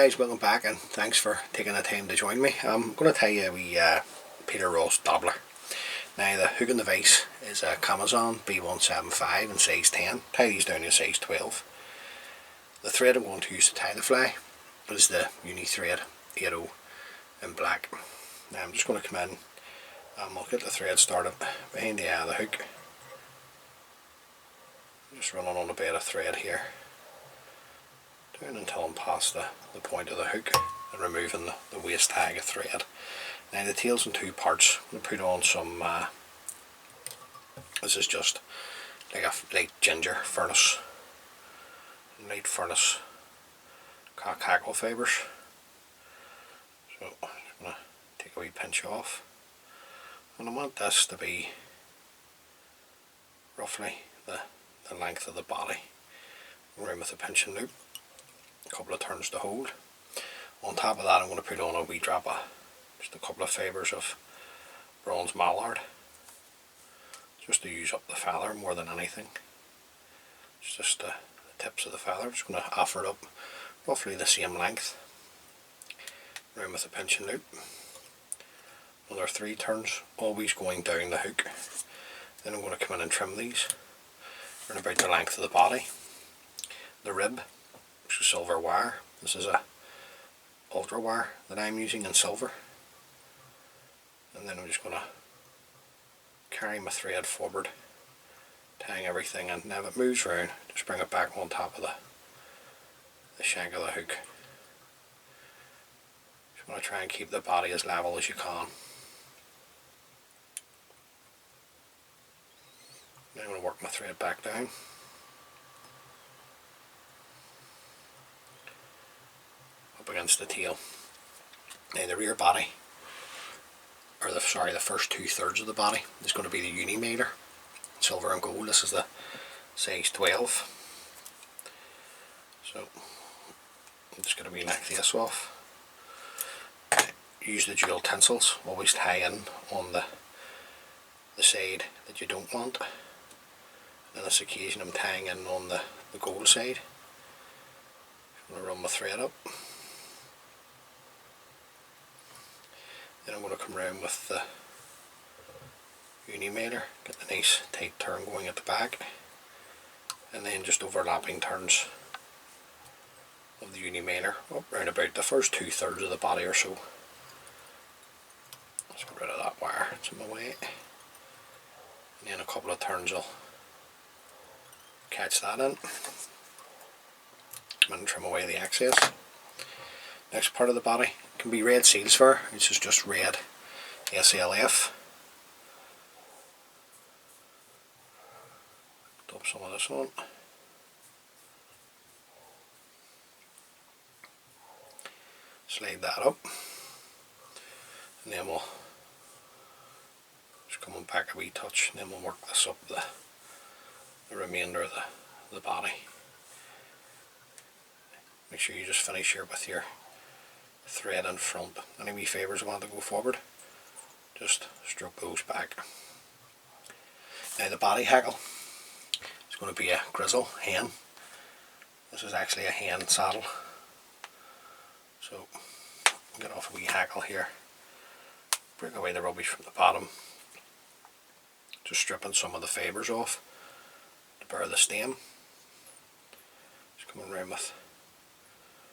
guys, welcome back and thanks for taking the time to join me. I'm going to tell you a wee Peter Ross Dabbler. Now the hook and the vise is a Amazon B175 in size 10. Tie these down to size 12. The thread I'm going to use to tie the fly is the uni thread 80 in black. Now I'm just going to come in and we'll get the thread started behind the eye of the hook. Just running on a bit of thread here. Down until I'm past the point of the hook and removing the waist tag of thread. Now the tail's in two parts. I'm going to put on some, this is just like a light ginger furnace, light furnace hackle fibres. So I'm just going to take a wee pinch off, and I want this to be roughly the length of the body, around with a pinching loop. A couple of turns to hold. On top of that I'm going to put on a wee drop of just a couple of fibres of bronze mallard, just to use up the feather more than anything. It's just the tips of the feather. Just going to offer it up roughly the same length, around with a pinching loop. Another 3 turns, always going down the hook. Then I'm going to come in and trim these around about the length of the body. The rib, which is silver wire. This is a ultra wire that I'm using in silver. And then I'm just going to carry my thread forward, tying everything in. Now if it moves around, just bring it back on top of the shank of the hook. Just want to try and keep the body as level as you can. Now I'm going to work my thread back down. Up against the tail. Now the rear body, or the first 2/3 of the body is going to be the uni mallard, silver and gold. This is the size 12. So I'm just going to re-neck this off. Use the dual tinsels. Always tie in on the side that you don't want. On this occasion I'm tying in on the gold side. I'm going to run my thread up. Then I'm going to come around with the uni mallard, get the nice tight turn going at the back, and then just overlapping turns of the uni mallard up round about the first 2/3 of the body or so. Let's get rid of that wire, it's in my way. And then a couple of turns will catch that in. Come in and trim away the excess. Next part of the body can be red seal's fur, which is just red SLF. Dump some of this on. Slide that up. And then we'll just come on back a wee touch, and then we'll work this up the remainder of the body. Make sure you just finish here with your thread in front. Any wee fibres want to go forward, just stroke those back. Now the body hackle is going to be a grizzle hen. This is actually a hen saddle. So get off a wee hackle here, break away the rubbish from the bottom, just stripping some of the fibres off to bear the stem. Just coming around with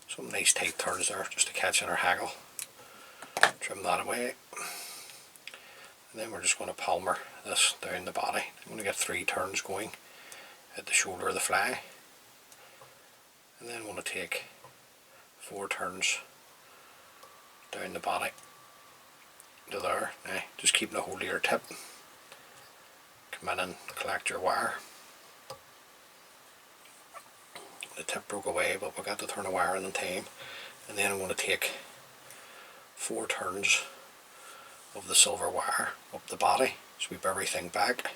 some nice tight turns there just to catch in our hackle. Trim that away. And then we're just going to palmer this down the body. I'm going to get 3 turns going at the shoulder of the fly. And then I'm going to take 4 turns down the body to there. Now just keeping a hold of your tip. Come in and collect your wire. The tip broke away, but we got to turn the wire in time. And then I'm going to take 4 turns of the silver wire up the body, sweep everything back,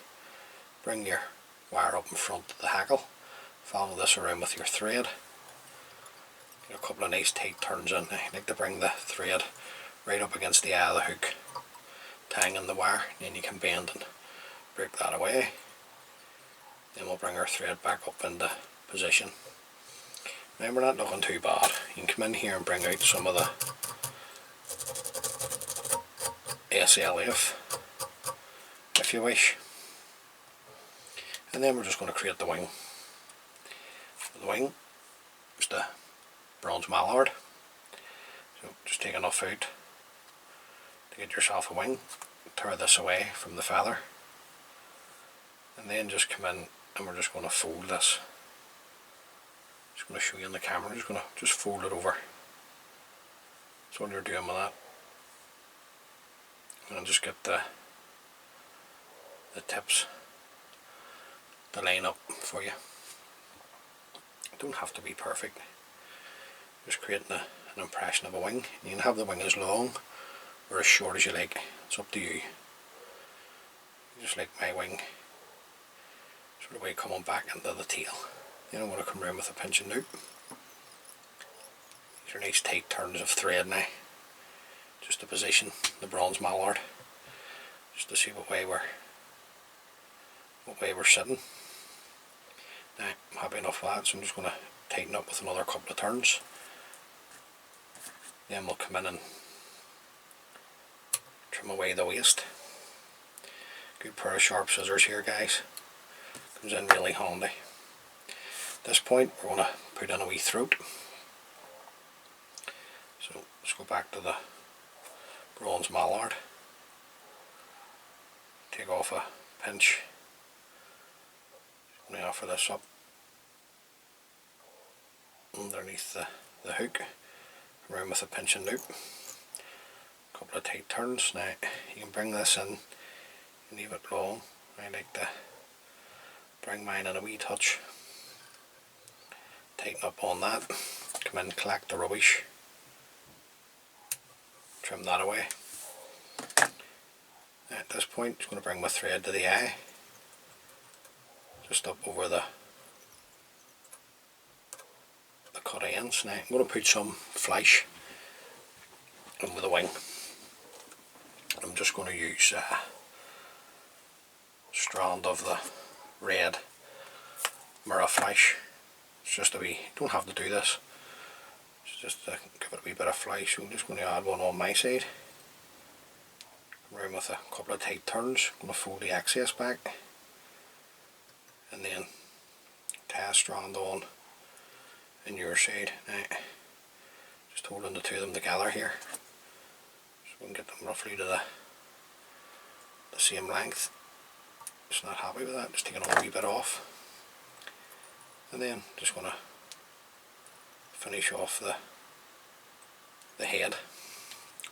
bring your wire up in front of the hackle, follow this around with your thread, get a couple of nice tight turns in. I like to bring the thread right up against the eye of the hook, tying in the wire, and then you can bend and break that away. Then we'll bring our thread back up into position. Now we're not looking too bad. You can come in here and bring out some of the SLF if you wish. And then we're just going to create the wing. The wing is the bronze mallard. So just take enough out to get yourself a wing. Tear this away from the feather. And then just come in and we're just going to fold this. Just going to show you on the camera. I'm just going to just fold it over. That's all you're doing with that. And just get the tips to line up for you. It don't have to be perfect. Just creating an impression of a wing. You can have the wing as long or as short as you like. It's up to you. Just like my wing, sort of way coming back into the tail. Then I'm going to come around with a pinching loop. These are nice tight turns of thread now, just to position the bronze mallard, just to see what way we're sitting. Now I'm happy enough with that, so I'm just going to tighten up with another couple of turns. Then we'll come in and trim away the waist. Good pair of sharp scissors here, guys. Comes in really handy. At this point we're going to put in a wee throat. So let's go back to the bronze mallard. Take off a pinch. Now offer this up underneath the hook, around with a pinch and loop. A couple of tight turns. Now you can bring this in and leave it long. I like to bring mine in a wee touch. Tighten up on that. Come in, collect the rubbish. Trim that away. At this point, just going to bring my thread to the eye. Just up over the cut ends. Now I'm going to put some flesh over the wing. I'm just going to use a strand of the red mirror flesh. It's just a wee, don't have to do this. It's just to give it a wee bit of flesh. So I'm just going to add one on my side. Around with a couple of tight turns. I'm going to fold the excess back. And then tie a strand on in your side. Now, just holding the two of them together here, so we can get them roughly to the same length. Just not happy with that, just taking a wee bit off. And then just going to finish off the head.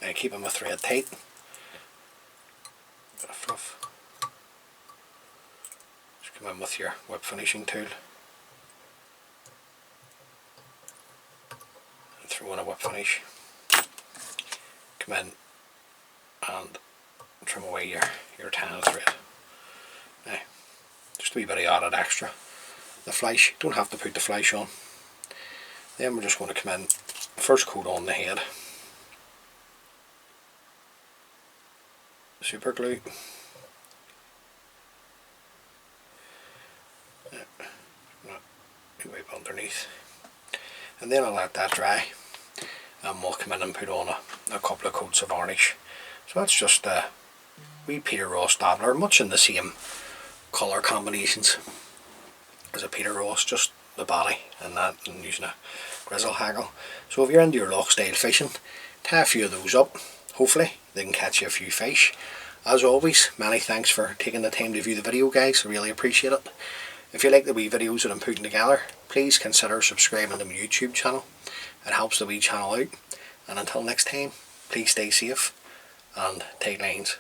Now keeping my thread tight. Bit of fluff. Come in with your whip finishing tool and throw in a whip finish. Come in and trim away your tan thread. Now, just a wee bit of added extra. The flesh, don't have to put the flesh on. Then we're just going to come in, first coat on the head. Super glue. Wipe underneath, and then I'll let that dry, and we'll come in and put on a couple of coats of varnish. So that's just a wee Peter Ross Dabbler, much in the same colour combinations as a Peter Ross, just the body and that, and using a grizzle hackle. So if you're into your loch style fishing, tie a few of those up. Hopefully they can catch you a few fish. As always, many thanks for taking the time to view the video, guys. I really appreciate it. If you like the wee videos that I'm putting together, please consider subscribing to my YouTube channel. It helps the wee channel out. And until next time, please stay safe and tight lines.